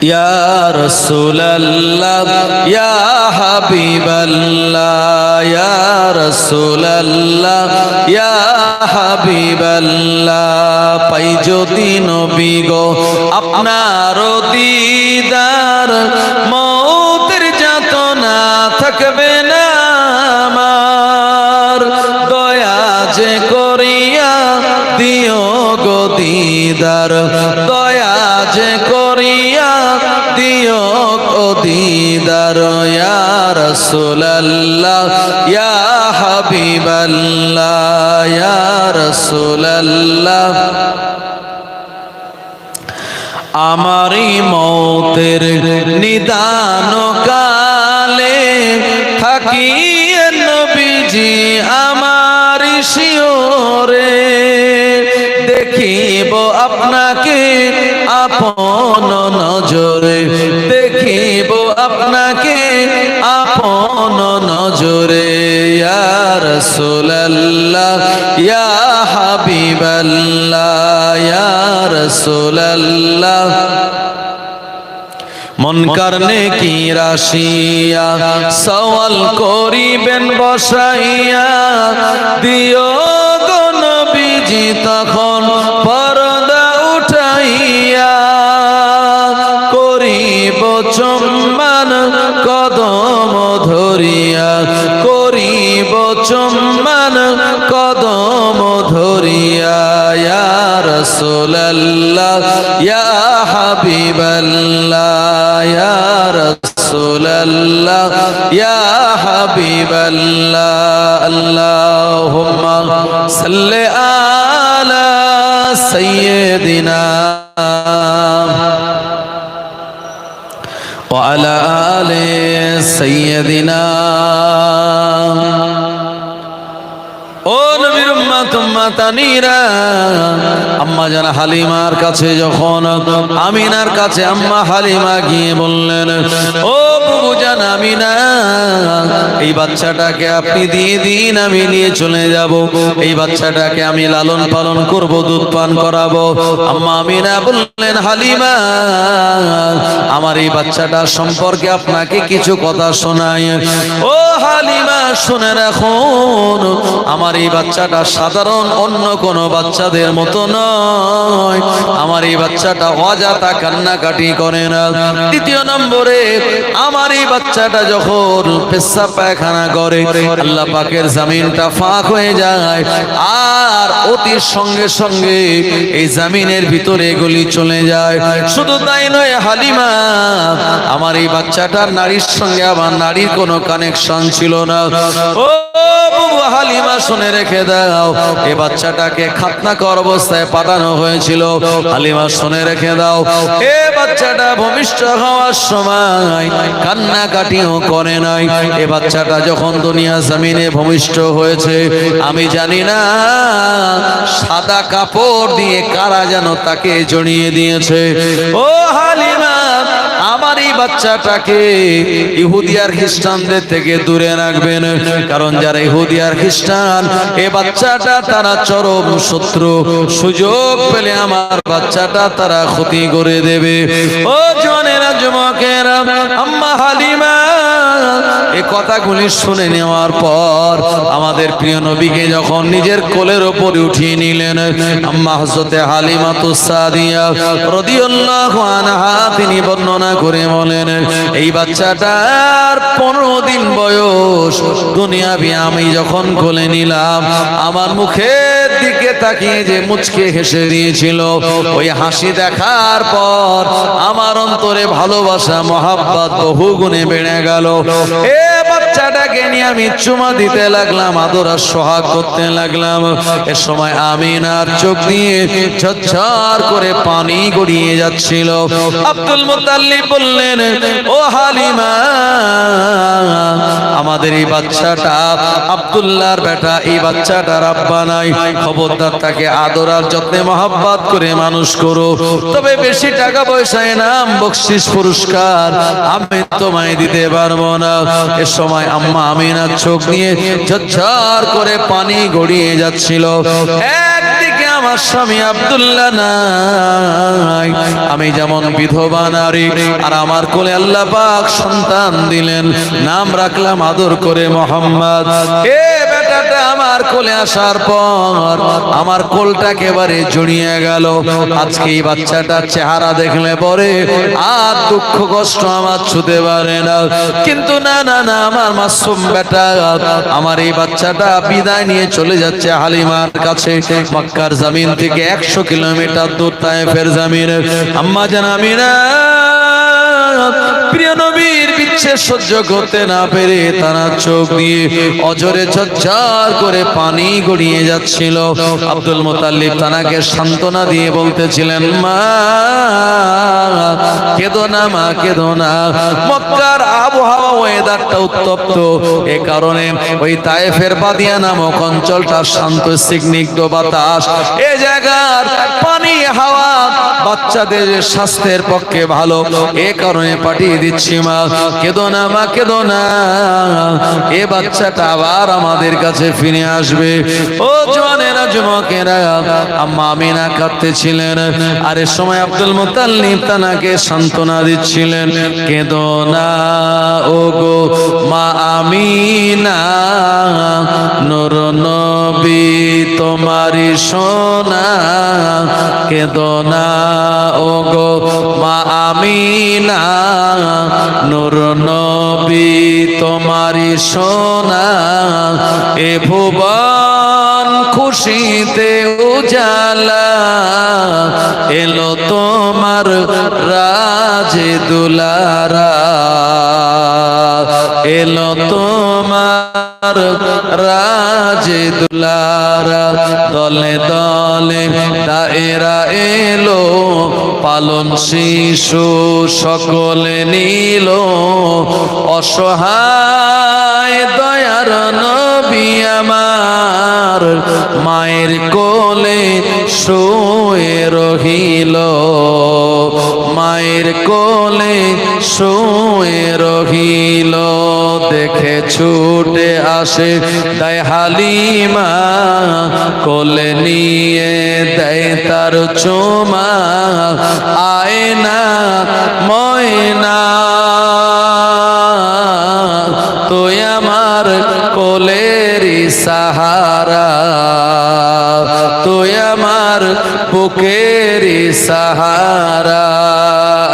Ya Rasulallah, Ya Habiballah, Ya Rasulallah, Ya Habiballah, পাই যদি নবী গো আপনার দিদার, মৌতের যাতনা থাকবে না আমার, দয়া যে করিয়া দিও গো দিদার, দয়া যে করিয়া দিও গো দিদার, ইয়া রাসূলুল্লাহ ইয়া হাবিবাল্লাহ ইয়া রাসূলুল্লাহ। আমারি মৌতের নিদান কালে থাকিয়ে নবীজি আমার শিওরে, দেখিব আপনাকে আপন নজরে, দেখিব আপনাকে আপন নজরে, ইয়া রাসূলুল্লাহ ইয়া হাবিবাল্লাহ ইয়া রাসূলুল্লাহ। মনকার নেকি রাশিয়া সওয়াল করিবেন বসাইয়া, দিও গো নবীজি তখন পর্দা উঠাইয়া, করিব চুম্বন কদম ধরিয়া, করিব চুম্বন কদম ধরিয়া, ইয়া রাসূলুল্লাহ ইয়া হাবিবাল্লাহ ইয়া রাসূলুল্লাহ ইয়া হাবিবাল্লাহ। আল্লাহুম্মা সাল্লি আলা সাইয়্যিদিনা ওয়া আলা আলি সাইয়্যিদিনা। ও নবীর উম্মত উম্মাতানিরা, আম্মা জান হালিমার কাছে যখন আমিনার কাছে আম্মা হালিমা গিয়ে বললেন, ও বুবু জান আমিনা, এই বাচ্চাটাকে আপনি দিয়ে দিন, আমি নিয়ে চলে যাব, এই বাচ্চাটাকে আমি লালন পালন করব, দুধ পান করাবো। আম্মা আমিনা বললেন, হালিমা আমার এই বাচ্চাটা সম্পর্কে আপনাকে কিছু কথা শোনাই। ও হালিমা শুনে রাখুন, আমার এই বাচ্চাটা সাধারণ অন্য কোন বাচ্চাদের মতো নয়, আমার এই বাচ্চাটা অযথা কান্নাকাটি করে না। দ্বিতীয় নম্বরে, আমার এই বাচ্চাটা যখন পেশাব পায়খানা করে আল্লাহ পাকের জমিনটা ফাঁক হয়ে যায়, আর অতি সঙ্গে সঙ্গে এই জমিনের ভিতরে এগুলি চলে যায়। শুধু তাই নয় হালিমা, আমার এই বাচ্চাটার নারীর সঙ্গে আমার নারীর কোনো কানেকশন ছিল না। ও বুবু হালিমা শুনে রেখে দাও, এই বাচ্চাটাকে খাতনা কর অবস্থায় পাঠানো হয়েছিল। হালিমা শুনে রেখে দাও, এই বাচ্চাটা ভূমিষ্ঠ হওয়ার সময় কান্নাকাটিও করে নাই। এই বাচ্চাটা যখন দুনিয়া জমিনে ভূমিষ্ঠ হয়েছে, আমি জানি না সাদা কাপড় দিয়ে কারা যেন তাকে জড়িয়ে দিয়েছে। ও হালিমা, আমার এই বাচ্চাটাকে ইহুদি আর খ্রিস্টানদের থেকে দূরে রাখবেন, কারণ যারা ইহুদি আর খ্রিস্টান এই বাচ্চাটা তারা চরম শত্রু, সুযোগ পেলে আমার বাচ্চাটা তারা ক্ষতি করে দেবে। ও জওয়ানেরা যুবকেরা, আম্মা হালিমা এই কথাগুলি শুনে নেওয়ার পর আমাদের প্রিয় নবীকে যখন নিজের কোলের উপর উঠিয়ে নিলেন, আম্মা হযরতে হালিমাতুস সাদিয়া রাদিয়াল্লাহু আনহা তিনি বর্ণনা করে বলেন, এই বাচ্চাটার 15 দিন বয়স, দুনিয়াবি আমি যখন কোলে নিলাম, আমার মুখের দিকে তাকিয়ে যে মুচকে হেসে দিয়েছিল, ওই হাসি দেখার পর আমার অন্তরে ভালোবাসা মহাব্বত বহু গুণে বেড়ে গেল। এ বাচ্চাটাকে নিয়ে আমি চুমা দিতে লাগলাম, আদর আর সোহাগ করতে লাগলাম। এ সময় আমিনার চোখ দিয়ে ঝরঝর করে পানি গড়িয়ে যাচ্ছিল। আব্দুল মুত্তালিব বললেন, ও হালিমা, আমাদের এই বাচ্চাটা আব্দুল্লাহর বেটা, এই বাচ্চাটার আব্বা নাই, খবরদার তাকে আদর আর যত্নে মহব্বত করে মানুষ করো, তবে বেশি টাকা পয়সা এনাম বকশিশ পুরস্কার আমি তোমায় দিতে পারবো না। এ সময় আম্মা আমিনার চোখ নিয়ে ঝরঝর করে পানি গড়িয়ে যাচ্ছিল। একদিকে আমার আমার স্বামী আব্দুল্লাহ নাই, আমি যেমন বিধবা নারী, আর আমার কোলে আল্লাহ পাক সন্তান দিলেন, নাম রাখলাম আদর করে মোহাম্মদ। এ বেটাটা আমার কোলে আসার পর আমার কোলটা একেবারে জড়িয়ে গেল। আজকে এই বাচ্চাটার চেহারা দেখলে পরে আর দুঃখ কষ্ট আমার ছুতে পারে না। কিন্তু না না না, আমার মাসুম বেটা, আমার এই বাচ্চাটা বিদায় নিয়ে চলে যাচ্ছে হালিমার কাছে। মক্কার জমিন থেকে 100 কিলোমিটার দূর তায়েফের জমিনে। আম্মা জান আমিনা প্রিয় নবীর বিচ্ছেদ সহ্য করতে না পেরে তারা চোখ দিয়ে অজরে ঝরঝর করে পানি গড়িয়ে যাচ্ছিল। আব্দুল মুতাল্লিব তানাকে সান্ত্বনা দিয়ে বলতেছিলেন, মা কেঁদো না, মা কেঁদো না। মক্কার আবহাওয়া ওয়েদারটা উত্তপ্ত, এ কারণে ওই তায়েফের বাদিয়া নামক অঞ্চলটা শান্ত স্নিগ্ধ বাতাস, এ জায়গার পানি হাওয়া বাচ্চাদের স্বাস্থ্যের পক্ষে ভালো, এ কারণে পাঠিয়ে দিচ্ছি। মা কেঁদো না, মা কেঁদো না, এ বাচ্চাটা আবার আমাদের কাছে ফিরে আসবে। ও জওয়ানেরা, যুবকেরা, আম্মা আমিনা কাঁদতেছিলেন, আর এ সময় আব্দুল মুতাল্লিব তানাকে সান্ত্বনা দিচ্ছিলেন, কেঁদো না ও গো মা আমিনা, নূর নবী তোমারি সোনা, কেঁদো না ও গো মা আমিনা, নূর নবী তোমারি সোনা, এ ভুবন খুশিতে উজালা, এলো তোমার রাজে দুলারা, এলো তোমার রাজে দুলারা, দলে দলে দায়েরা এলো, পালন শিশু সকলে নিল, অসহায় দয়ার নবী আমার মায়ের কোলে শুয়ে রহিল, মায়ের কোলে শুয়ে রহিল। দেখে ছুটে আসে তাই হালিমা, কোলে নিয়ে দেয় তার চুমা, আয়না ময়না তুই আমার কোলেরই সাহারা, তুই আমার বুকেরই সাহারা।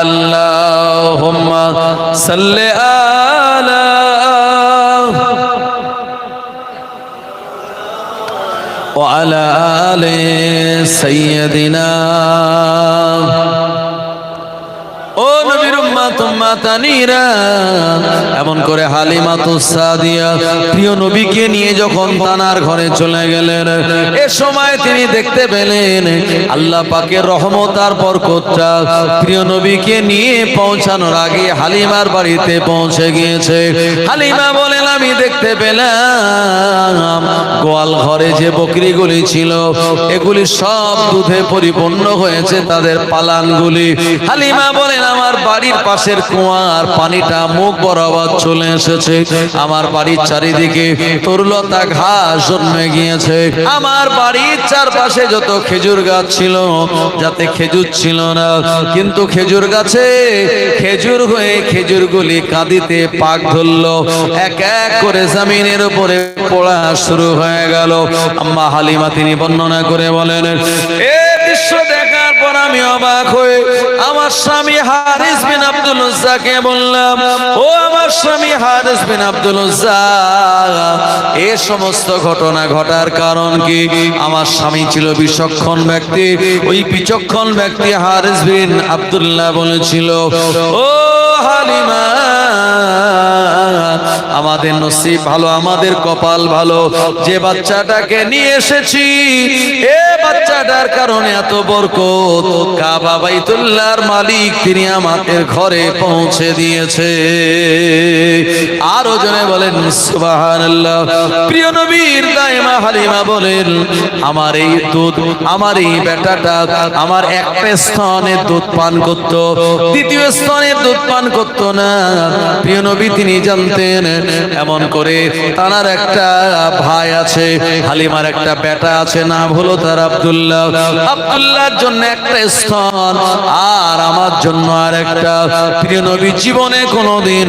আল্লাহুম্মা সাল্লি আলা ওয়া আলা আলি সাইয়্যিদিনা। ও নবীর উম্মত উম্মাতানিরা, এমন করে হালিমাতুস সাদিয়া প্রিয় নবীকে নিয়ে যখন তানার ঘরে চলে গেলেন, এ সময় তিনি দেখতে পেলেন আল্লাহ পাকের রহমত আর বরকতটা প্রিয় নবীকে নিয়ে পৌঁছানোর আগে হালিমার বাড়িতে পৌঁছে গিয়েছে। হালিমা বলেন, আমি দেখতে পেলাম গোয়াল ঘরে যে বকরিগুলি ছিল এগুলি সব দুধে পরিপূর্ণ হয়েছে, তাদের পালানগুলি। হালিমা বলেন, আমার বাড়ির পাশের কুয়ার পানিটা মুখ বরাবর চলে এসেছে, আমার বাড়ির চারিদিকে তরুলতা ঘাস জন্মে গিয়েছে, আমার বাড়ির চারপাশে যত খেজুর গাছ ছিল, যাতে খেজুর ছিল না, কিন্তু খেজুর গাছে খেজুর হয়ে খেজুরগুলি কাঁদিতে পাক ধরলো, এক এক করে জমিনের উপরে পড়া শুরু হয়ে গেল। আম্মা হালিমা তিনি বর্ণনা করে বলেন, এ দৃশ্য দেখার পর আমি অবাক হয়ে আমার স্বামী হারিস বিন আব্দুল উজ্জাকে বললাম, ও আমার স্বামী হারিস বিন আব্দুল উজ্জা, এই সমস্ত ঘটনা ঘটার কারণ কি? আমার স্বামী ছিল বিচক্ষণ ব্যক্তি, ওই বিচক্ষণ ব্যক্তি হারিস বিন আব্দুল্লাহ বলেছিল, ও হালিমা, আমাদের নসিব ভালো, আমাদের কপাল ভালো, যে বাচ্চাটাকে নিয়ে এসেছি এ বাচ্চাটার কারণে এত বরকত, কাবা বাইতুল্লাহর মালিক তিনি আমাদের ঘরে পৌঁছে দিয়েছে। আরো জনে বলেন সুবহানাল্লাহ। প্রিয় নবীর দাইমা হালিমা বলেন, আমার এই দুধ, আমার এই বেটাটা আমার একটা স্তনের দুধ পান করত, দ্বিতীয় স্তনের দুধ পান করত না। প্রিয় নবী তিনি জানতেন। এমন করে তার একটা ভাই আছে, হালিমার একটা বেটা আছে, নাম হলো তার আব্দুল্লাহ। আব্দুল্লাহর জন্য একটা স্তন আর আমার জন্য আর একটা। প্রিয় নবী জীবনে কোনোদিন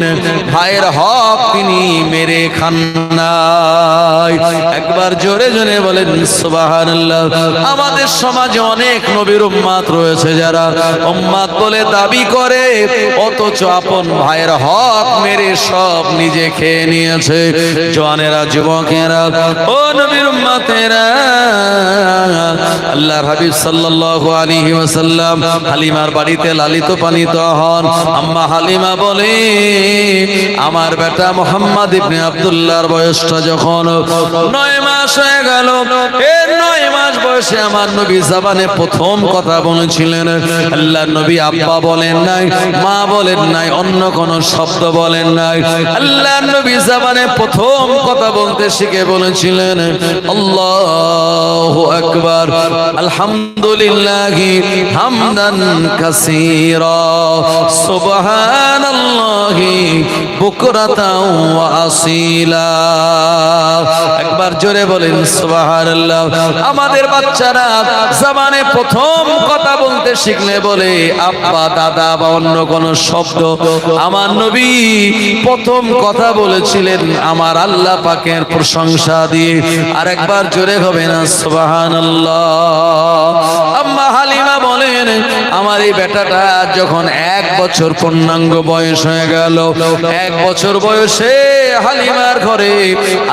ভাইয়ের হক তিনি মেরে খান নাই। একবার জোরে জোরে বলেন সুবহানাল্লাহ। আমাদের সমাজে অনেক নবীর উম্মত রয়েছে যারা উম্মত বলে দাবি করে, অথচ আপন ভাইয়ের হক মেরে সব নিজে খেয়ে নিয়েছে। জওয়ানেরা, যুবকেরা, ও নবীর উম্মতেরা, আল্লাহর হাবিব সাল্লাল্লাহু আলাইহি ওয়াসাল্লাম হালিমার বাড়িতে লালিত পালিত হন। আম্মা হালিমা বলে, আমার বেটা মুহাম্মদ ইবনে আব্দুল্লাহর বয়সটা যখন 9 মাস হয়ে গেল, এর 9 মাস বয়সে আমার নবী জবানে প্রথম কথা বলেছিলেন। আল্লাহর নবী আব্বা বলেন নাই, মা বলেন নাই, অন্য কোন শব্দ বলেন নাই। আল্লাহর নবী জবানে প্রথম কথা বলতে শিখে বলেছিলেন আল্লাহু আকবার, আলহামদুলিল্লাহি হামদান কাসীরা, সুবহানাল্লাহি বুকরাতাও ওয়া আসীলা। একবার জোরে বলেন সুবহানাল্লাহ। আমাদের বাচ্চারা জবানে প্রথম কথা বলতে শিখলে বলে আব্বা, দাদা বা অন্য কোন শব্দ। আমার নবী প্রথম কথা বলেছিলেন আমার আল্লাহ পাকের প্রশংসা দিয়ে। আর একবার জোরে হবে না সুবহানাল্লাহ। আম্মা হালিমা বলেন, আমার এই বেটাটা যখন 1 বছর পূর্ণাঙ্গ বয়স হয়ে গেল, 1 বছর বয়সে হালিমার ঘরে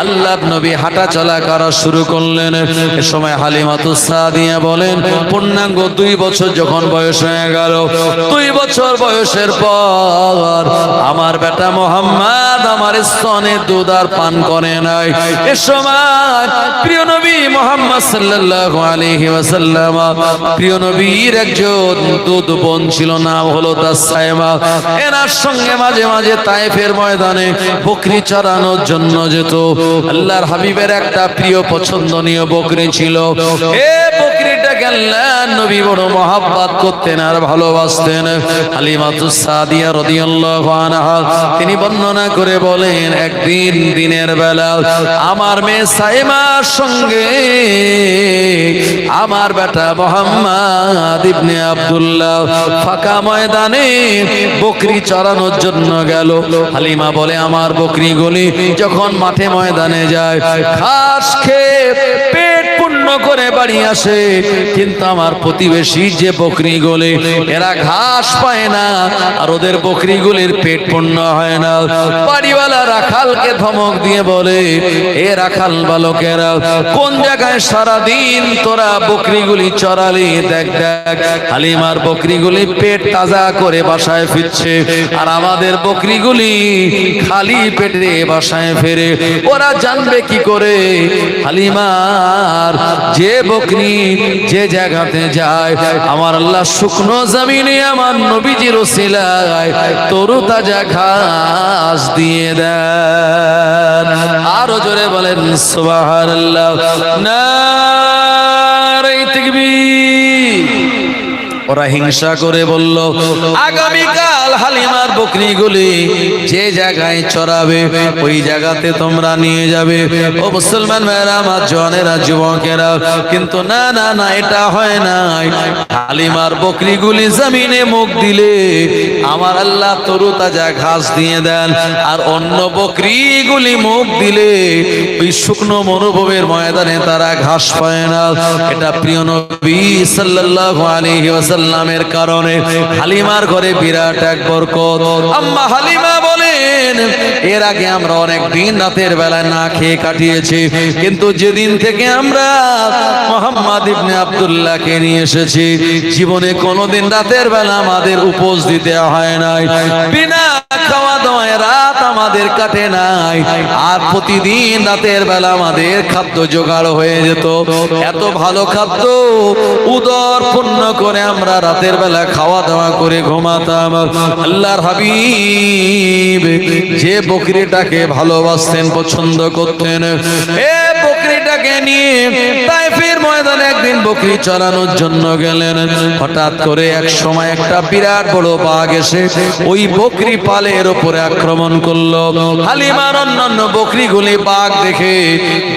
আল্লাহর নবী হাঁটা চলা করা শুরু করলেন। এ সময় হালিমাতুস সাদিয়া বলেন, পূর্ণাঙ্গ 2 বছর যখন বয়স হয়ে গেল, 2 বছর বয়সের পর আমার বেটা মুহাম্মদ আমার স্তনে দুধ আর পান করে নাই। এ সময় প্রিয় নবী মুহাম্মদ সাল্লাল্লাহু আলাইহি ওয়াসাল্লাম, প্রিয় নবীর একজন দুধ বোন ছিল, নাম হলো তাসাইমা। এনার সঙ্গে মাঝে মাঝে তায়েফের ময়দানে বকরি চরানোর জন্য যেত। আল্লাহর হাবিবের একটা প্রিয় পছন্দনীয় বকরি ছিল। এ বকরিটাকে আল্লাহর নবী বড় মহব্বত করতেন আর ভালোবাসতেন। হালিমাতুস সাদিয়া রাদিয়াল্লাহু আনহা তিনি বর্ণনা করে বলেন, একদিন দিনের বেলা আমার মেয়ে সাইমার সঙ্গে আমার বেটা মুহাম্মদ ইবনে আব্দুল্লাহ ফাঁকা ময়দানে বকরি চরানোর জন্য গেল। হালিমা বলে, আমার বকরিগুলি যখন মাঠে ময়দানে যায় ঘাস খেয়ে পেট পূর্ণ করে বাড়ি আসে, কিন্তু আমার প্রতিবেশী যে বকরিগুলি এরা ঘাস পায় না আর ওদের বকরিগুলির পেট পূর্ণ হয় না। বাড়িওয়ালা রাখালকে ধমক দিয়ে বলে, এ রাখাল বালকেরা, কোন জায়গায় সারাদিন তোরা বকরিগুলি চড়ালি? দেখ দেখ, হালিমার বকরিগুলি পেট তাজা করে বাসায় ফিরছে, আর আমাদের বকরিগুলি খালি পেটে বাসায় ফেরে। ওরা জানবে কি করে হালিমার যে বকরি যে জায়গাতে যায় আমার আল্লাহ শুকনো জমিনে আমার নবীজির ওসিলায় তরু তাজা ঘাস দিয়ে দেন। আরো জোরে বলেন সুবহানাল্লাহ। নারে তাকবীর। ওরা হিংসা করে বলল, আগামীকাল হালিমার বকরিগুলি যে জায়গায় চড়াবে ওই জায়গাতে তোমরা নিয়ে যাবে। ও মুসলমান ভাইরা আমার, জওয়ানেরা, যুবকেরা, কিন্তু না না না, এটা হয় নাই। হালিমার বকরিগুলি জমিনে মুখ দিলে আমার আল্লাহ তরু তাজা ঘাস দিয়ে দেন, আর অন্য বকরিগুলি মুখ দিলে ওই শুকনো মরুভূমির ময়দানে তারা ঘাস পায় না। এটা প্রিয় নবী সাল্লাল্লাহু আলাইহি ওয়াসাল্লামের কারণে হালিমার ঘরে বিরাট এক বরকত। আম্মা হালিমা বলেন, এর আগে আমরা অনেক দিন রাতের বেলায় না খেয়ে কাটিয়েছি, কিন্তু যেদিন থেকে আমরা মুহাম্মদ ইবনে আব্দুল্লাহকে নিয়ে এসেছি, জীবনে কোনোদিন রাতের বেলা আমাদের উপোস দিতে হয় নাই। বিনা খাওয়া দাওয়ায় রাত আমাদের কাটে নাই, আর প্রতিদিন রাতের বেলা আমাদের খাদ্য জোগাড় হয়ে যেত। এত ভালো খাদ্য উদর পূর্ণ করে আমরা রাতের বেলা খাওয়া দাওয়া করে ঘুমাতাম। আল্লাহর হাবিব যে বকরিটাকে ভালোবাসতেন, পছন্দ করতেন, এ বকরিটাকে বকরিটাকে নিয়ে তায়েফের ময়দানে একদিন বকরি চরানোর জন্য গেলেন। হঠাৎ করে এক সময় একটা বিরাট বড় বাঘ এসে ওই বকরি পালের উপরে আক্রমণ করলো। হালিমার অন্যান্য বকরিগুলি বাঘ দেখে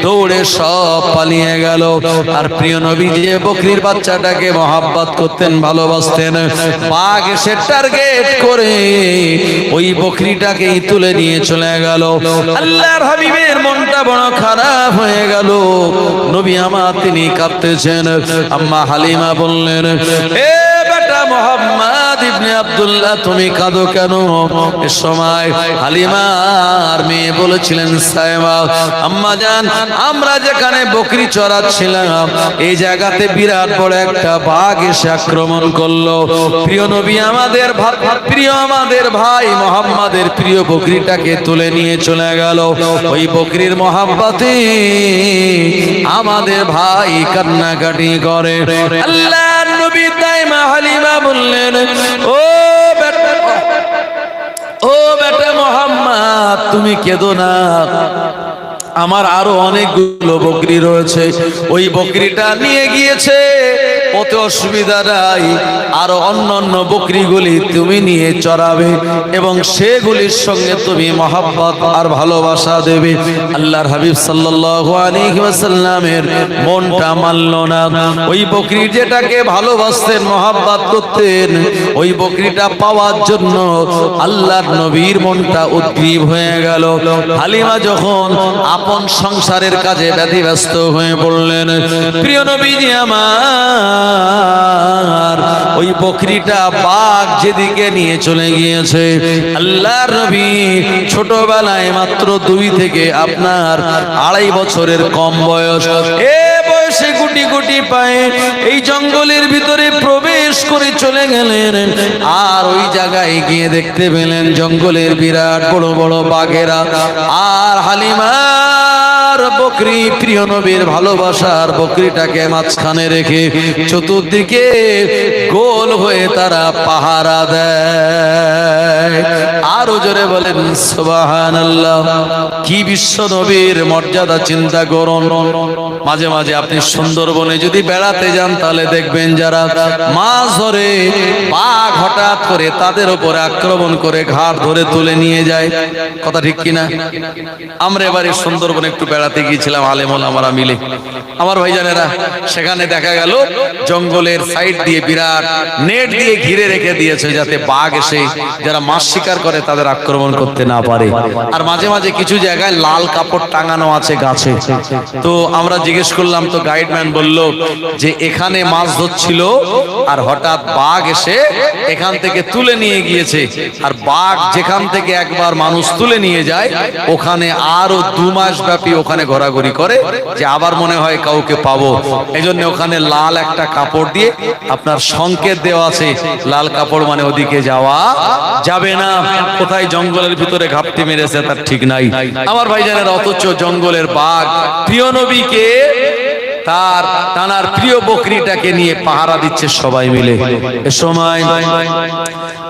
দৌড়ে সব পালিয়ে গেল। আর প্রিয় নবী যে বকরির বাচ্চাটাকে মহাব্বত করতেন, ভালোবাসতেন, বাঘ এসে টার্গেট করে ওই বকরিটাকেই তুলে নিয়ে চলে গেল। আল্লাহর হাবিবের মনটা বড় খারাপ হয়ে গেল। নবী আমার তিনি কাঁদতেছেন। আম্মা হালিমা বললেন, এ বেটা মুহাম্মদ ইবনে আব্দুল্লাহ, তুমি কাঁদো কেন? এ সময় হালিমার মেয়ে বলেছিলেন, সায়মা আম্মা জান, আমরা যেখানে বকরি চড়াচ্ছিলাম এই জায়গাতে বিরাট বড় একটা বাঘ এসে আক্রমণ করলো। প্রিয় নবী আমাদের আমাদের ভাই মুহাম্মাদের প্রিয় বকরিটাকে তুলে নিয়ে চলে গেল। ওই বকরির মহাব্বতে আমাদের ভাই কান্নাকাটি করে। আল্লাহর নবী তাই মা হালিমা বললেন, ও বেটা মুহাম্মদ, তুমি কেঁদো না, আমার আরো অনেকগুলো বকরি রয়েছে, ওই বকরিটা নিয়ে গিয়েছে, অত অসুবিধা নাই, আরো অন্যান্য বকরিগুলি তুমি নিয়ে চড়াবে এবং সেগুলির সঙ্গে তুমি মহব্বত আর ভালোবাসা দেবে। আল্লাহর হাবিব সাল্লাল্লাহু আলাইহি ওয়াসাল্লামের মনটা মানল না। ওই বকরি যেটাকে ভালোবাসতেন, মহব্বত করতেন, ওই বকরিটা পাওয়ার জন্য আল্লাহর নবীর মনটা উদ্গ্রীব হয়ে গেল। হালিমা যখন আপন সংসারের কাজে ব্যতিব্যস্ত হয়ে পড়লেন, প্রিয় নবীজি আমার ওই বকরিটা বাঘ যেদিকে নিয়ে চলে গিয়েছে, আল্লাহর নবী ছোটবেলায় মাত্র 2 থেকে আপনার 2.5 বছরের কম বয়স, এ বয়সে গুটি গুটি পায়ে এই জঙ্গলের ভিতরে প্রবেশ করে চলে গেলেন। আর ওই জায়গায় গিয়ে দেখতে পেলেন জঙ্গলের বিরাট বড় বড় বাঘেরা। আর হালিমা বকরি, প্রিয় নবীর ভালোবাসার বকরিটাকে মাঝখানে রেখে চতুর্দিকে গোল হয়ে তারা পাহারা দেয়। আরো জোরে বলেন সুবহানাল্লাহ। কি বিশ্ব নবীর মর্যাদা চিন্তা করুন। মাঝে মাঝে আপনি সুন্দরবনে যদি বেড়াতে যান তাহলে দেখবেন যারা মাছ ধরে, বাঘ হঠাৎ করে তাদের উপরে আক্রমণ করে ঘাড় ধরে তুলে নিয়ে যায়। কথা ঠিক কিনা? আমরা এবারে সুন্দরবনে একটু বেড়াতে গিয়েছিলাম আলেম ওলামারা মিলে, আমার ভাইজানেরা। সেখানে দেখা গেল জঙ্গলের সাইড দিয়ে বিরাট নেট দিয়ে ঘিরে রেখে দিয়েছে যাতে বাঘ এসে যারা মাছ শিকার করে তাদের আক্রমণ করতে না পারে। আর মাঝে মাঝে কিছু জায়গায় লাল কাপড় টাঙানো আছে গাছে। তো আমরা জিজ্ঞেস করলাম, তো গাইডম্যান বলল যে এখানে মাছ ধরছিল আর হঠাৎ বাঘ এসে এখান থেকে তুলে নিয়ে গিয়েছে। আর বাঘ যেখান থেকে একবার মানুষ তুলে নিয়ে যায় ওখানে আরো 2 মাস ব্যাপী ওখানে ঘোরাঘুরি করে, যে আবার মনে হয় কাউকে পাবো। এজন্য ওখানে লাল একটা কাপড় দিয়ে আপনার সংকেত দেওয়া আছে, লাল কাপড় মানে ওদিকে যাওয়া যাবে না। কোথায় জঙ্গলের ভিতরে ঘাপটি মেরেছে তার ঠিক নাই আমার ভাইজানেরা। অথচ জঙ্গলের বাঘ প্রিয় নবীকে তার তানার প্রিয় বকরিটাকে নিয়ে পাহারা দিচ্ছে সবাই মিলে। এ সময়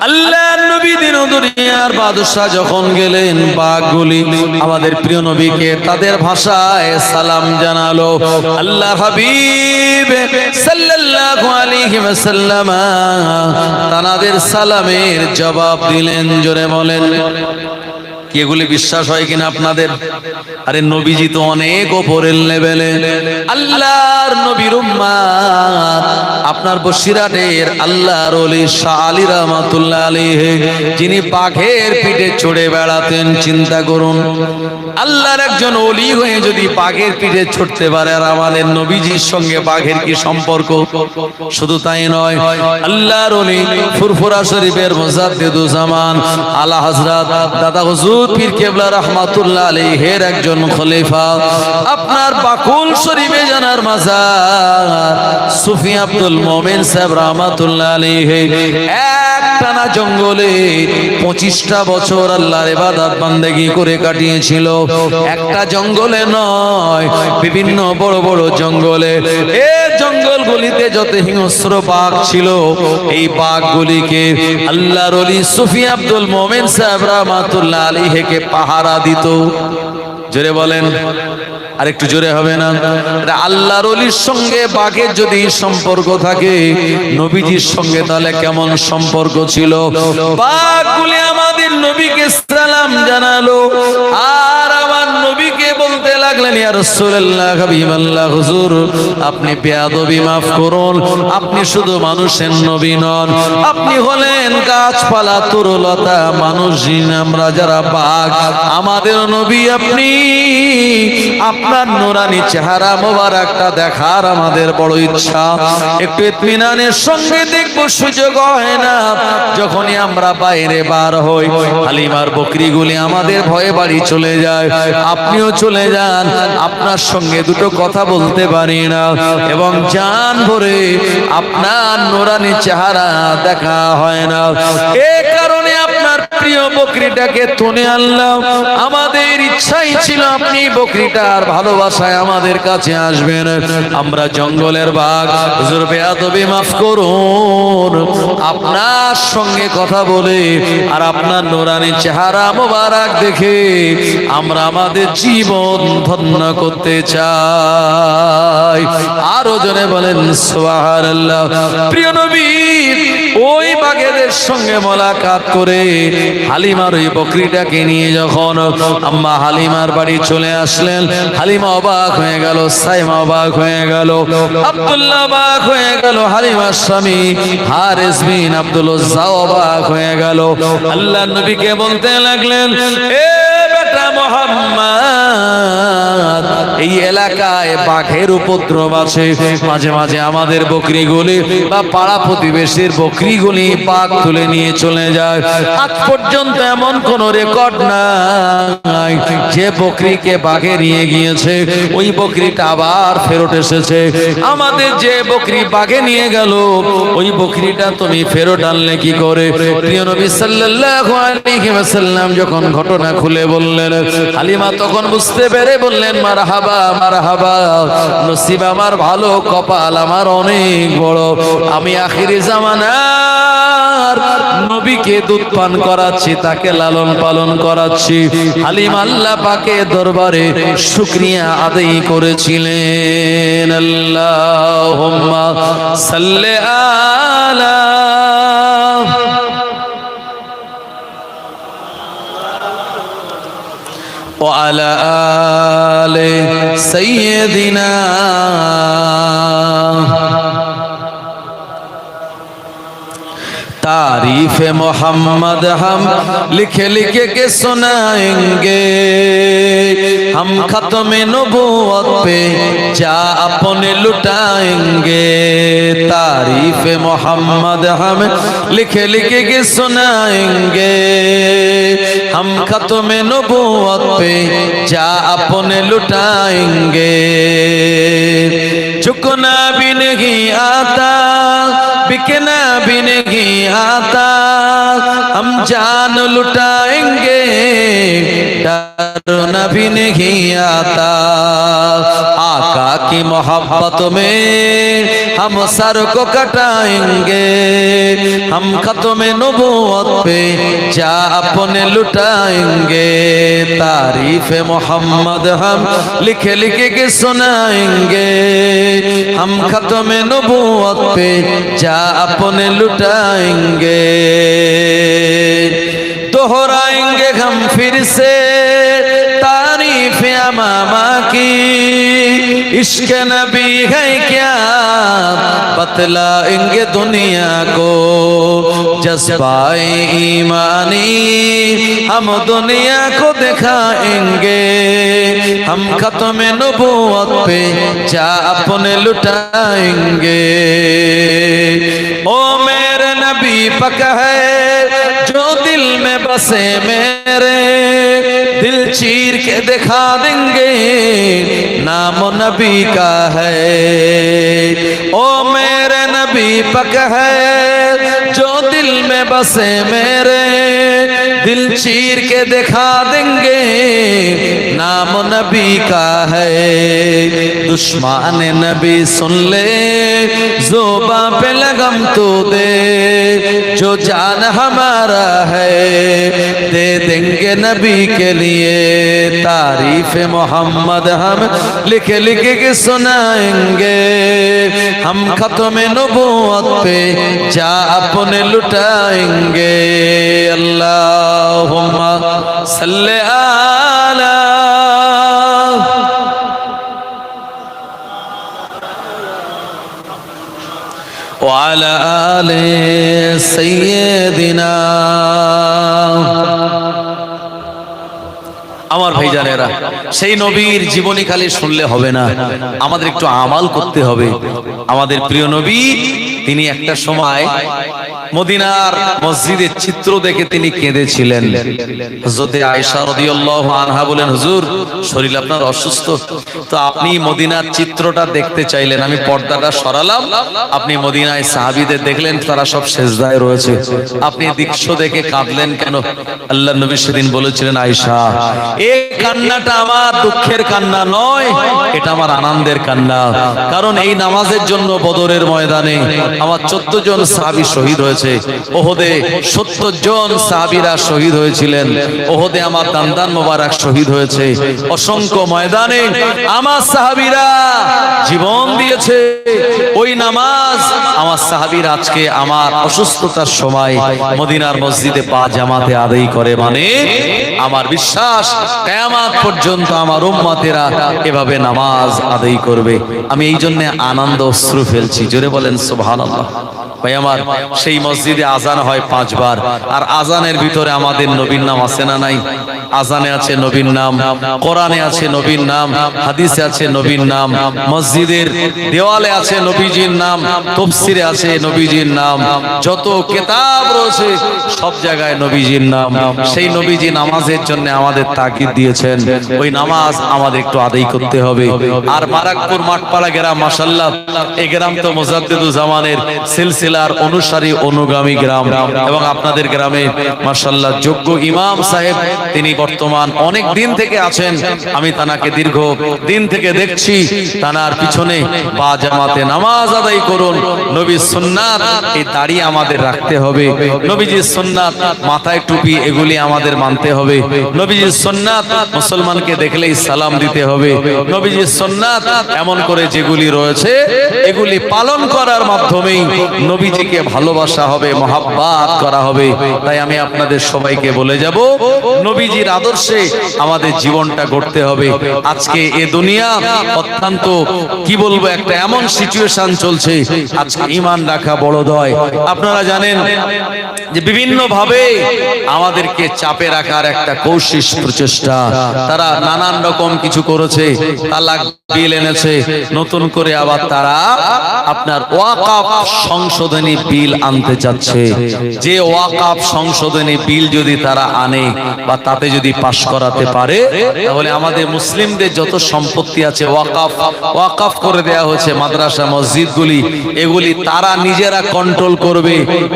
আল্লাহর নবী দিন দুনিয়ার বাদশা যখন গেলেন, বাঘগুলি আমাদের প্রিয় নবীকে তাদের ভাষায় সালাম জানালো। আল্লাহ হাবিব সাল্লাল্লাহু আলাইহি ওয়াসাল্লাম তাদের সালামের জবাব দিলেন। জোরে বলেন, কি এগুলি বিশ্বাস হয় কিনা আপনাদের? আরে নবীজি তো অনেক ওপরের লেভেলে। আল্লাহর নবীর উম্মত আপনার বসিরহাটের আল্লাহর ওলি শাহ আলী রাহমাতুল্লাহ আলাইহি, যিনি বাঘের পিঠে চড়ে বেড়াতেন। চিন্তা করুন, আল্লাহর একজন ওলি হয়ে যদি বাঘের পিঠে চড়তে পারে, আর আমাদের নবীজির সঙ্গে বাঘের কি সম্পর্ক? শুধু তাই নয়, আল্লাহর ওলি ফুরফুরা শরীফের মুজাদ্দিদুজ্জামান আলা হযরত দাদা হুজুর পীর কেবলা রাহমাতুল্লাহ আলাইহির একজন খলিফা, আপনার বাকুল শরীফে জানার মাজার সুফি আব্দুল মোমেন সাহেব রাহমাতুল্লাহ আলাইহি একটানা জঙ্গলে 25টা বছর আল্লাহর ইবাদত বান্দেগি করে কাটিয়েছিল। একটা জঙ্গলে নয়, বিভিন্ন বড় বড় জঙ্গলে। এই জঙ্গলগুলিতে যত হিংস্র বাঘ ছিল, এই বাঘগুলিকে আল্লাহর ওলি সুফি আব্দুল মোমেন সাহেব রাহমাতুল্লাহ আলাইহিকে পাহারা দিত। জোরে বলেন, আর একটু জোরে হবে না? আল্লাহর ওলির সঙ্গে বাঘের যদি সম্পর্ক থাকে, নবীজির সঙ্গে তাহলে কেমন সম্পর্ক ছিল? বাঘগুলি আমাদের নবীকে সালাম জানালো, আর আমার নবীকে বলতে লাগলেন, ইয়া রাসূলুল্লাহ, হাবিবাল্লাহ, হুজুর আপনি বেয়াদবি মাফ করুন, আপনি শুধু মানুষের নবী নন, আপনি হলেন গাছপালা তরুলতা মানুষ, আমরা যারা বাঘ, আমাদের নবী আপনি। আপনার নুরানি চেহারা মোবারকটা দেখার আমাদের বড় ইচ্ছা, একটু ইতমিনানের সঙ্গে দেখবো, সুযোগ হয় না। যখনই আমরা বাইরে বার হই, হালিমার বকরিগুলি আমাদের ভয়ে বাড়ি চলে যায়, আপনিও চলে যান, আপনার সঙ্গে দুটো কথা বলতে পারি না, এবং জান ভরে আপনার নুরানি চেহারা দেখা হয় না। এ কারণে আপনার প্রিয় বকরিটাকে তুলে আনলাম। আমাদের ইচ্ছাই ছিল আপনি বকরিটার ভালোবাসায় আমাদের কাছে আসবেন। আমরা জঙ্গলের বাঘ, হুজুর বেয়াদবি মাফ করুন, আপনার সঙ্গে কথা বলে আর আপনার নুরানি চেহারা মোবারক দেখে আমরা আমাদের জীবন ধন্য করতে চাই। আরো জনে বলেন সুবহানাল্লাহ। প্রিয় নবী ওই বাঘেদের সঙ্গে মোলাকাত করে হালিমার ওই বকরিটাকে নিয়ে যখন আম্মা হালিমার বাড়ি চলে আসলেন, হালিমা অবাক হয়ে গেল, সাইমা অবাক হয়ে গেল, আব্দুল্লাহ অবাক হয়ে গেল, হালিমার স্বামী হারিস বিন আব্দুল উজ্জা অবাক হয়ে গেল। আল্লাহ নবীকে বলতে লাগলেন, এ বেটা মুহাম্মদ, এই এলাকায় বাঘের উপদ্রব আছে, মাঝে মাঝে আমাদের বকরিগুলি বা পাড়া প্রতিবেশীর বকরিগুলি বাঘ তুলে নিয়ে চলে যায়। আজ পর্যন্ত এমন কোন রেকর্ড নাই যে বকরিকে বাঘে নিয়ে গিয়েছে ওই বকরিটা আবার ফেরত এসেছে। আমাদের যে বকরি বাঘে নিয়ে গেল ওই বকরিটা তুমি ফেরত আনলে কি করে? প্রিয় নবী সাল্লাল্লাহু আলাইহি ওয়াসাল্লাম যখন ঘটনা খুলে বললেন, হালিমা তখন বুঝতে পেরে বললেন, মারহাবা মারহাবা, নসিব আমার ভালো, কপাল আমার অনেক বড়, আমি আখিরি জামানার নবীকে দুধ পান করাচ্ছি, তাকে লালন পালন করাচ্ছি। হালিমা আল্লাহ পাকের দরবারে শুকরিয়া আদায় করেছিলেন। আল্লাহুম্মা সাল্লি আলা وعلى آل سيدنا तारीफ मोहम्मद हम लिखे लिखे के सुनाएंगे, हम खत्म नबूवत पे जा अपने लुटाएंगे। तारीफ मोहम्मद हम लिखे लिखे के सुनाएंगे, हम खत्म नबूवत पे जा अपने लुटाएंगे। चुकना भी नहीं आता, बिकना भी नहीं आता, हम जान लुटाएंगे, डरना भी नहीं आता। आका की मोहब्बत में हम सर को कटाएंगे, हम खत्म नबूवत पे जा अपने लुटाएंगे। तारीफ मोहम्मद हम लिखे लिखे के सुनाएंगे, हम खत्म नबूवत पे जा अपने लुटाएंगे। दोहराएंगे हम फिर से तारीफ अमामा की, इश्क नबी है क्या बतलाएंगे दुनिया को। जज्बाए ईमानी हम दुनिया को दिखाएंगे, हम खत्म नबूवत पे जा अपने लुटाएंगे। ओ मेरे नबी पक है जो दिल में बसे मेरे, दिल चीर के दिखा देंगे नाम नबी का है। ओ मेरे नबी पक है जो दिल में बसे मेरे, दिल चीर के दिखा देंगे नाम नबी का है। दुश्मन नबी सुन ले ज़ुबां पे लगम तो दे, जो जान हमारा है दे देंगे नबी के लिए तारीफ मोहम्मद हम लिख लिख के सुनाएंगे हम खत्म नबूवत पे जा अपने लुटाएंगे अल्लाहुम्मा सल्ले आला ওয়ালা আলে সাইয়্যিদিনা আমার ভাইজানেরা সেই নবীর জীবনী খালি শুনলে হবে না আমাদের একটু আমাল করতে হবে আমাদের প্রিয় নবী তিনি একটা সময় মদিনার মসজিদের চিত্র দেখে তিনি কেঁদেছিলেন হযরতে আয়েশা রাদিয়াল্লাহু আনহা বলেন হুজুর শরীর আপনার অসুস্থ তো আপনি মদিনার চিত্রটা দেখতে চাইলেন আমি পর্দাটা সরালাম আপনি মদিনায় সাহাবীদের দেখলেন তারা সব সিজদায় রয়েছে আপনি দৃশ্য দেখে কাঁদলেন কেন আল্লাহর নবী সেদিন বলেছিলেন আয়েশা এই কান্নাটা আমার দুঃখের কান্না নয় এটা আমার আনন্দের কান্না কারণ এই নামাজের জন্য বদরের ময়দানে আমার 14 জন সাহাবী শহীদ হয়েছে ওহদে 70 জন সাহাবীরা শহীদ হয়েছিলেন ওহদে আমার দান্দান মোবারক শহীদ হয়েছে অসংখ্য ময়দানে আমার সাহাবীরা জীবন দিয়েছে ওই নামাজ আমার সাহাবীরা আজকে আমার অসুস্থতার সময় মদিনার মসজিদে পা জামাতে আদায় করে মানে আমার বিশ্বাস কিয়ামত পর্যন্ত আমার উম্মতেরা এভাবে নামাজ আদায় করবে আমি এই জন্য আনন্দ অশ্রু ফেলছি জোরে বলেন সুবহানাল্লাহ ভাই আমার সেই মসজিদে আজান হয় 5 বার আর আজানের ভিতরে আমাদের নবীর নাম আছে না নাই আজানে আছে নবীর নাম কোরআনে আছে নবীর নাম হাদিসে আছে নবীর নাম মসজিদের দেওয়ালে আছে নবীজির নাম তাফসিরে আছে নবীজির নাম যত কিতাব রয়েছে সব জায়গায় নবীজির নাম সেই নবীজি নামাজের জন্য আমাদের তাকিদ দিয়েছেন ওই নামাজ আমাদের একটু আদায় করতে হবে আর বারাকপুর মাঠপাড়া গ্রাম মাশাআল্লাহ এই গ্রাম তো মুজাদ্দিদুজ জামানের সিলসিলার অনুসারী অনুগামী গ্রাম এবং আপনাদের গ্রামে মাশাআল্লাহ যোগ্য ইমাম সাহেব তিনি বর্তমান অনেক দিন থেকে আছেন আমি তানাকে দীর্ঘ দিন থেকে দেখছি তানার পিছনে পা জামাতে নামাজ আদায় করুন নবীর সুন্নাত এই দাড়ি আমাদের রাখতে হবে নবীজির সুন্নাত মাথায় টুপি এগুলি আমাদের মানতে হবে নবীজির সুন্নাত মুসলমানকে দেখলেই সালাম দিতে হবে নবীজির সুন্নাত এমন করে যেগুলি রয়েছে এগুলি পালন করার মাধ্যমেই নবীজিকে ভালোবাসা হবে মহাব্বত করা হবে তাই আমি আপনাদের সবাইকে বলে যাব নবীজির আদর্শে আমাদের জীবনটা গড়তে হবে আজকে এই দুনিয়া অত্যন্ত কি বলবো একটা এমন সিচুয়েশন চলছে আজকে ঈমান রাখা বড় দয় আপনারা জানেন যে বিভিন্ন ভাবে আমাদেরকে চাপে রাখার একটা কৌশিশ প্রচেষ্টা তারা নানান রকম কিছু করেছে তালাক বিল এনেছে নতুন করে আবার তারা আপনার ওয়াকফ সংশোধনী বিল আনতে যাচ্ছে যে ওয়াকফ সংশোধনী বিল যদি তারা আনে বা তাতে যদি পাশ করাতে পারে তাহলে আমাদের মুসলিমদের যত সম্পত্তি আছে ওয়াকফ করে দেয়া হয়েছে মাদ্রাসা মসজিদগুলি এগুলি তারা নিজেরা কন্ট্রোল করবে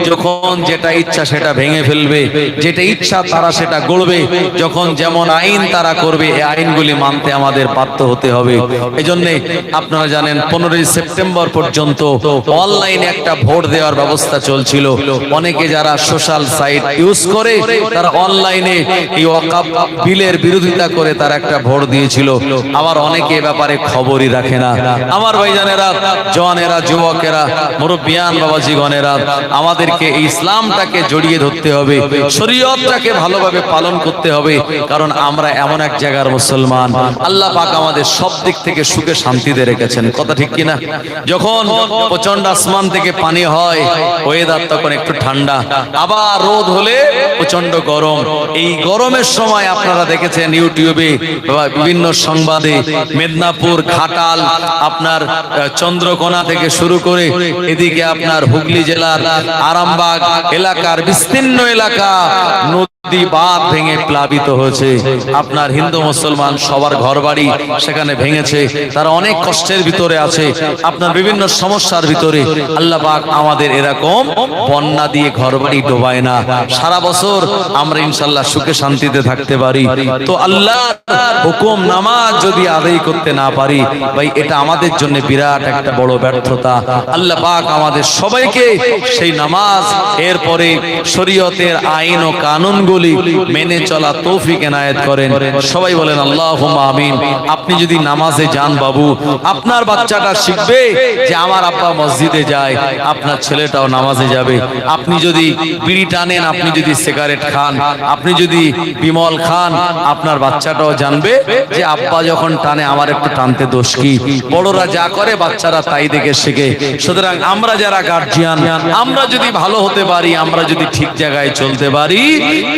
যখন যেটা ইচ্ছা সেটা ভেঙে ফেলবে যেটা ইচ্ছা তারা সেটা গড়বে যখন যেমন আইন তারা করবে এই আইনগুলি মানতে আমাদের বাধ্য হতে হবে এজন্য আপনারা জানেন 15 সেপ্টেম্বর পর্যন্ত অনলাইনে একটা ভোট দেওয়ার ব্যবস্থা চলছিল অনেকে যারা সোশ্যাল সাইট ইউজ করে তারা অনলাইনে এই ওয়াকফ বিলের বিরোধিতা করে তারা একটা ভোট দিয়েছিল আবার অনেকে এ ব্যাপারে খবরই রাখে না আমার ভাইজানেরা জওয়ানেরা যুবকেরা মুরব্বিয়ান বাবাজিগণেরা আমাদেরকে ইসলামটাকে জড়িয়ে ধরতে হবে শরীয়তটাকে ভালোভাবে পালন করতে হবে কারণ আমরা এমন এক জায়গার মুসলমান আল্লাহ পাক আমাদের সব দিক থেকে সুখে শান্তিতে রেখেছেন কথা ঠিক কিনা যখন প্রচন্ড আসমান থেকে পানি হয় ওয়েদার তখন একটু ঠান্ডা আবার রোদ হলে প্রচন্ড গরম এই গরমের সময় আপনারা দেখেছেন ইউটিউবে বিভিন্ন সংবাদে মেদিনীপুর ঘাটাল আপনার চন্দ্রকোনা থেকে শুরু করে এদিকে আপনার হুগলি জেলার আরামবাগ এলাকার বিস্তীর্ণ এলাকা নদী বাঁধ ভেঙে প্লাবিত হয়েছে আপনার হিন্দু মুসলমান সবার ঘরবাড়ি সেখানে ভেঙেছে তারা অনেক কষ্টের ভিতরে আছে আপনার বিভিন্ন সমস্যার ভিতরে আল্লাহ পাক আমাদের এরকম বন্যা দিয়ে ঘরবাড়ি ডোবায় না সারা বছর আমরা ইনশাআল্লাহ সুখে শান্তিতে থাকতে পারি তো আল্লাহর হুকুম নামাজ যদি আদায় করতে না পারি ভাই এটা আমাদের জন্য বিরাট একটা বড় ব্যর্থতা আল্লাহ পাক আমাদের সবাইকে সেই নামাজ এরপরে শরীয়তের আইন ও কানুন হুকুমগুলি মেনে চলা তৌফিক এনায়েত করেন। সবাই বলেন আল্লাহুম্মা আমিন। আপনি যদি নামাজে যান বাবু, আপনার বাচ্চাটা শিখবে যে আমার আব্বা মসজিদে যায়, আপনার ছেলেটাও নামাজে যাবে। আপনি যদি বিড়ি টানেন, আপনি যদি সিগারেট খান, আপনি যদি বিমল খান, আপনার বাচ্চাটাও জানবে যে আব্বা যখন টানে আমার একটু টানতে দোষ কি। বড়রা যা করে বাচ্চারা তাই দেখে শেখে। সুতরাং আমরা যারা গার্জিয়ান, আমরা যদি ভালো হতে পারি, আমরা যদি ঠিক জায়গায় চলতে পারি,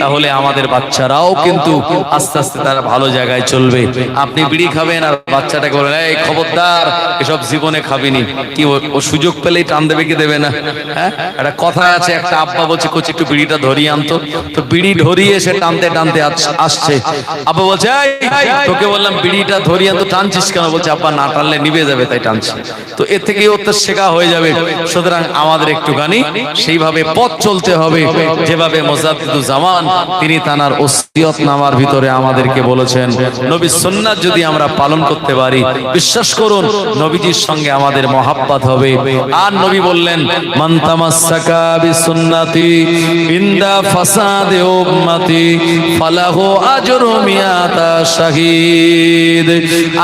তাহলে আমাদের বাচ্চারাও কিন্তু আস্তে আস্তে তারা ভালো জায়গায় চলবে। আপনি বিড়ি খাবেন আর বাচ্চাটাকে বলেন এই খবরদার এসব জীবনে খাবিনি, কি ও সুযোগ পেলেই টান দেবে কি দেবে না? হ্যাঁ, একটা কথা আছে, একটা আব্বা বলছে কোচ একটু বিড়িটা ধরিয়ে আনতো, তো বিড়ি ধরিয়ে সে টানতে টানতে আসছে। আব্বা বলছে তোকে বললাম বিড়িটা ধরিয়ে আনতো, টানছিস কেন? বলছে আব্বা না টানলে নিভে যাবে তাই টানছি। তো এর থেকে ওর তো শেখা হয়ে যাবে। সুতরাং আমাদের একটুখানি সেইভাবে পথ চলতে হবে যেভাবে মুজাদ্দিদুজ্জামান তিনি তানার ওসিয়ত নামার ভিতরে আমাদেরকে বলেছেন। নবীর সুন্নাত যদি আমরা পালন করতে পারি, বিশ্বাস করুন নবীজির সঙ্গে আমাদের মহাব্বত হবে। আর নবী বললেন মান তামাসসাকা বিসুন্নতি ইনদা ফাসাদি উম্মতি ফালাহু আজরু মিয়াতা শাহীদ।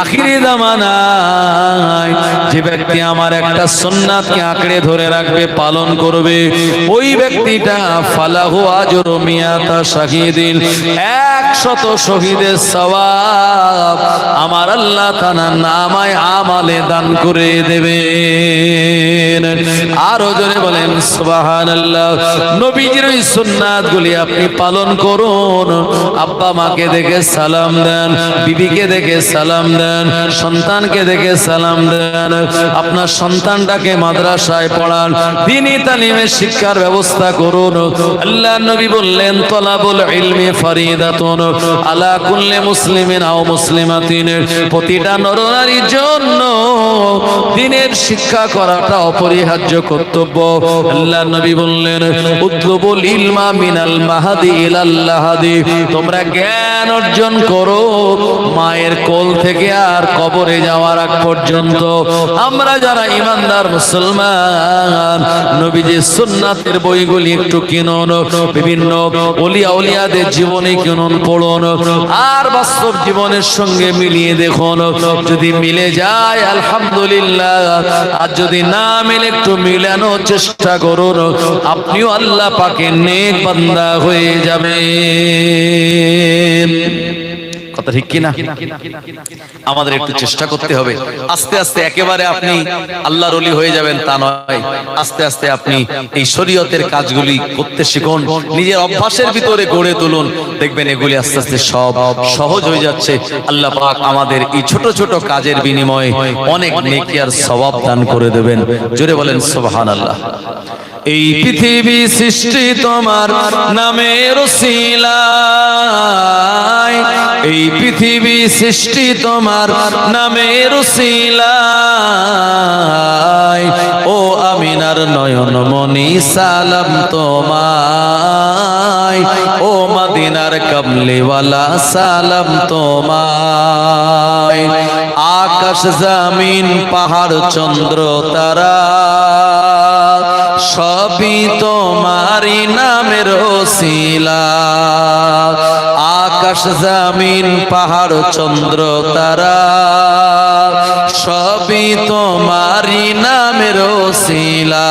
আখিরি জামানায় যে ব্যক্তি আমার একটা সুন্নাতকে আঁকড়ে ধরে রাখবে, পালন করবে, ওই ব্যক্তিটা ফালাহু আজরু মিয়াতা শাহীদিন, 100 শহীদের সওয়াব আমার আল্লাহ তাআলা নামায় আমালে দান করে দেবেন। আরো জোরে বলেন সুবহানাল্লাহ। নবীজির ওই সুন্নাতগুলি আপনি পালন করুন। আব্বা মাকে দেখে সালাম দেন, বিবিকে দেখে সালাম দেন, সন্তানকে দেখে সালাম দেন, আপনার সন্তানটাকে মাদ্রাসায় পড়ান, দ্বীনি তালিমের শিক্ষার ব্যবস্থা করুন। আল্লাহ নবী বললেন তলাবুল ইলমি ফরিদাতুন আলা কুল্লি মুসলিমিন আও মুসলিমাতিন, প্রতিটা নরনারীর জন্য দ্বীনের শিক্ষা করাটা অপরিহার্য কর্তব্য। আল্লাহ নবী বললেন উতলুবুল ইলমা মিনাল মাহাদি ইলাল লাহাদি, তোমরা জ্ঞান অর্জন করো মায়ের কোল থেকে আর কবরে যাওয়ার আগ পর্যন্ত। আমরা যারা ইমানদার মুসলমান, নবীজির সুন্নাতের বইগুলি একটু কিনুন, বিভিন্ন ওলিয়া উলিয়াদের জীবনী কিনুন, পড়ুন, আর বাস্তব জীবনের সঙ্গে মিলিয়ে দেখুন। যদি মিলে যায় আলহামদুলিল্লাহ, আর যদি না মিলে একটু মিলানোর চেষ্টা করুন, আপনিও আল্লাহ পাকের নেক বান্দা হয়ে যাবেন। কথা ঠিক কিনা? আমাদের একটু চেষ্টা করতে হবে। আস্তে আস্তে একেবারে আপনি আল্লাহর ওলি হয়ে যাবেন তা নয়, আস্তে আস্তে আপনি এই শরীয়তের কাজগুলি করতে শিখুন, নিজের অভ্যাসের ভিতরে গড়ে তুলুন, দেখবেন এগুলি আস্তে আস্তে সব সহজ হয়ে যাচ্ছে। আল্লাহ পাক আমাদের এই ছোট ছোট কাজের বিনিময়ে অনেক নেকি আর সওয়াব দান করে দেবেন। জোরে বলেন সুবহানাল্লাহ। এই পৃথিবী সৃষ্টি তোমার নামের উসিলায়, এই পৃথিবী সৃষ্টি তোমার নামের উসিলায়, ও আমিনার নয়ন মনি সালাম তোমায়, ও মদিনার কমলিওয়ালা সালাম তোমায়। আকাশ জমিন পাহাড় চন্দ্র তারা সবই তোমারি নামের ওসিলা। আকাশ জমিন পাহাড় চন্দ্র তারা সবই তোমারি নামের ওসিলা।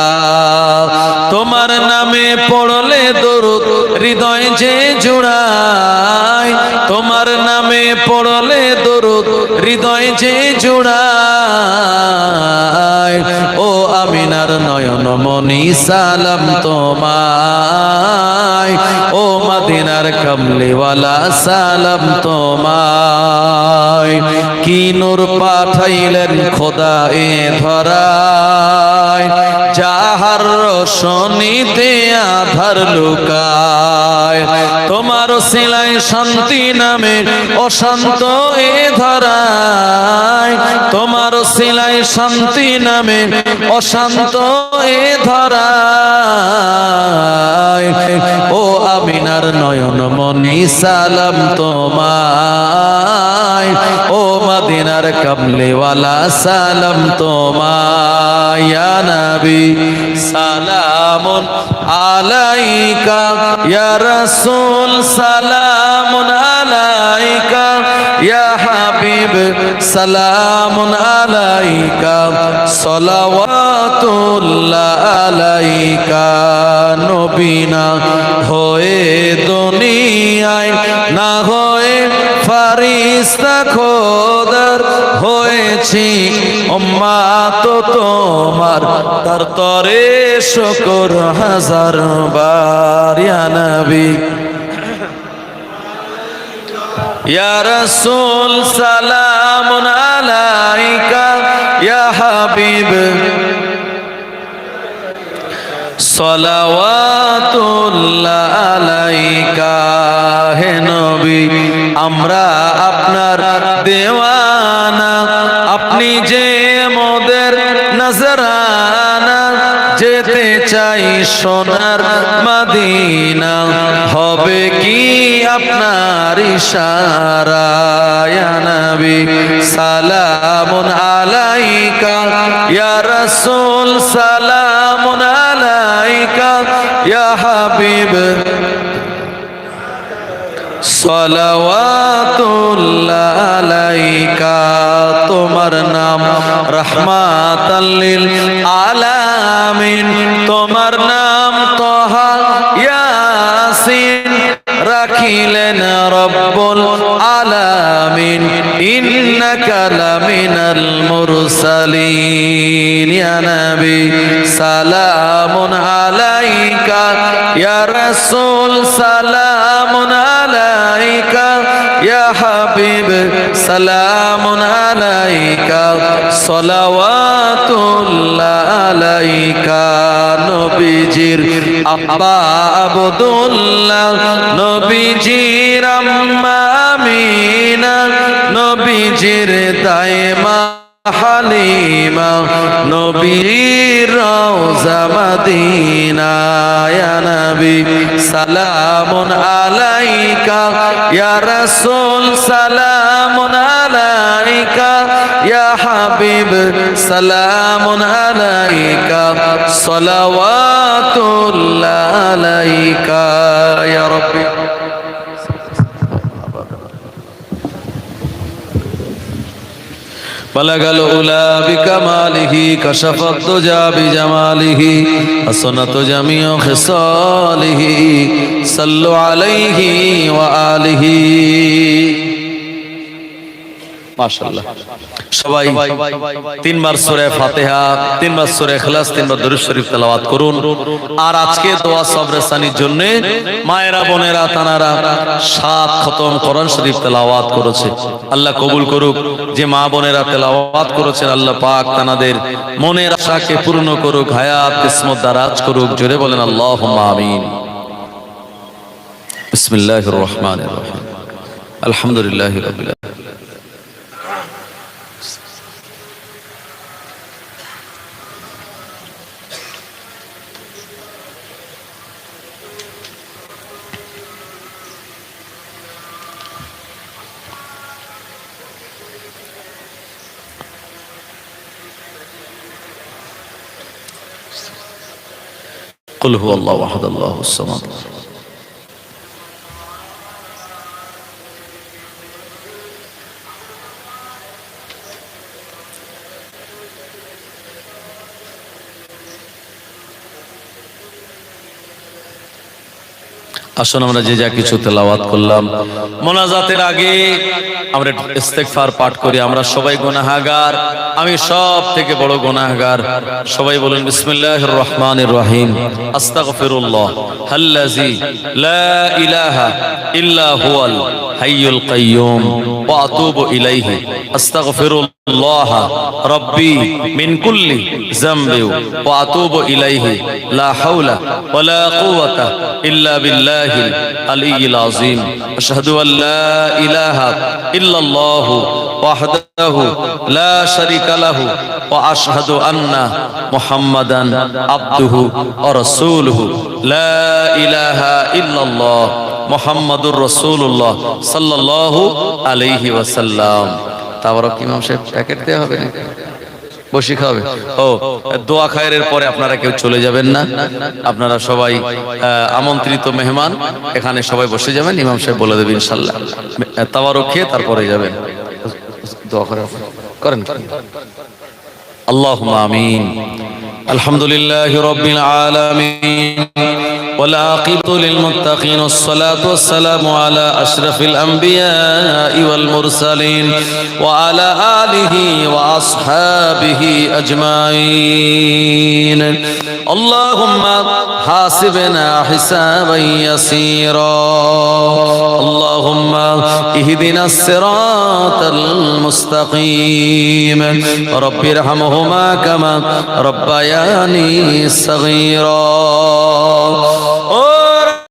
তোমার নামে পড়লে দরুদ হৃদয় যে জুড়ায়, তোমার নামে পড়লে দরুদ হৃদয় যে জুড়ায়, ও আমিনার নয়ন মনি সালাম তোমায়, ও মদিনার কমলিওয়ালা সালাম তোমায়। কি নূর পাঠাইলেন খোদা এ ধরায়, যাহার রোশনীতে আধার লুকায়। তোমার ওসিলায় শান্তি নামে অশান্ত এ ধরায়, তোমার ওসিলায় শান্তি নামে শান্ত এ ধরা ও আমিনার নয়ন মনি সালাম তোমায় ও মদিনার কমলেওয়ালা সালাম তোমায় ইয়া নবী সালামুন আলাইকা ইয়া রাসূল সালামুন আলাইকা ইয়া হাবিব সালামুন আলাইকা সালাওয়াতুল্লাহ আলাইকা নবী না হয়ে দুনিয়ায় না হয়ে ফারিস্তা খোদার হয়েছি উম্মাত তোমার তার তরে শুকর হাজার বার ইয়া নবী ইয়া রাসূল সালামুন আলাইকা ইয়া হাবিব সালাওয়াতুল্লাহ আলাইকা হে নবী আমরা আপনার দেওয়ানা আপনি যে মোদের নজরানা যেতে চাই সোনার মদিনা হবে কি আপনার ইশারা ইয়া নবী সালামুন আলাইকা ইয়া রাসূল সালামুন আলাইকা ইয়া হাবিব সালাওয়াতুল্লাহ আলাইকা তোমার নাম রাহমাতাল লিল আলামিন তোমার নাম তাহা ইয়াসিন রাখিলেন রব্বুল আলামিন ইন্নাকা লামিনাল মুরসালিন ইয়া নবী সালামুন আলাইকা ইয়া রাসূল সালামুন আলাইকা ইয়া হাবিব সালামুন আলাইকা সালাওয়াতুল্লাহ আলাইকা নবীজির আব্বা আব্দুল্লাহ নবীজির আম্মা আমিনা নবীজির দাইমা হালিমা নবীর রওজা মদিনা ইয়া নবী সালামুন আলাইকা ইয়া রাসূল সালামুন আলাইকা ইয়া হাবিব সালামুন আলাইকা সালাওয়াতুল্লাহ আলাইকা ইয়া রাব্বি بلغ العلا بكماله كشف الدجى بجماله حسنت جميع خصاله صلوا عليه وآله মাশাআল্লাহ সবাই তিনবার সূরা ফাতিহা তিনবার সূরা ইখলাস তিনবার দরুদ শরীফ তেলাওয়াত করুন আর আজকে দোয়া সবরে সানির জন্য মায়েরা বোনেরা তানারা 7 খতম কোরআন শরীফ তেলাওয়াত করেছে আল্লাহ কবুল করুক যে মা বোনেরা তেলাওয়াত করেছেন আল্লাহ পাক তানাদের মনের আশাকে পূর্ণ করুক হায়াত কিসমত দারাজ করুক জোরে বলেন আল্লাহুম্মা আমিন বিসমিল্লাহির রহমানির রহিম আলহামদুলিল্লাহি রাব্বিল আলামিন قل هو الله احد الله الصمد আসুন আমরা যে যা কিছু তেলাওয়াত করলাম মোনাজাতের আগে আমরা ইস্তেগফার পাঠ করি আমরা সবাই গুনাহগার আমি সব থেকে বড় গুনাহগার সবাই বলেন বিসমিল্লাহির রহমানির রহিম আস্তাগফিরুল্লাহ আল্লাযী লা ইলাহা ইল্লা হুয়াল হাইয়ুল কাইয়্যুম ওয়া আতুবু ইলাইহি আস্তাগফিরুল্লাহ রাব্বি মিন কুল্লি যামবি ওয়া আতুবু ইলাইহি লা হাওলা ওয়া লা কুওয়াতা ইল্লা বিল্লাহিল আলিয়্যিল আযীম আশহাদু আল লা ইলাহা ইল্লাল্লাহু ওয়াহদাহু লা শারীকা লাহু ওয়া আশহাদু আন্না মুহাম্মাদান আবদুহু ওয়া রাসূলুহু লা ইলাহা ইল্লাল্লাহ মুহাম্মাদুর রাসূলুল্লাহ সাল্লাল্লাহু আলাইহি ওয়াসাল্লাম। তাবারক ইমাম সাহেব প্যাকেট দেওয়া হবে না, বসি খাবে। ও দোয়া খায়ের পরে আপনারা কেউ চলে যাবেন না, আপনারা সবাই আমন্ত্রিত মেহমান, এখানে সবাই বসে যাবেন, ইমাম সাহেব বলে দেবেন ইনশাআল্লাহ। তাবারক খেয়ে তারপরে যাবেন, দোয়া করেন। আল্লাহুম্মা আমিন। আলহামদুলিল্লাহি রাব্বিল আলামিন والعاقبة للمتقين والصلاة والسلام على أشرف الأنبياء والمرسلين وعلى آله وأصحابه أجمعين. اللهم حاسبنا حسابا يسيرا، اللهم اهدنا الصراط المستقيم، رب ارحمهما كما ربياني صغيرا.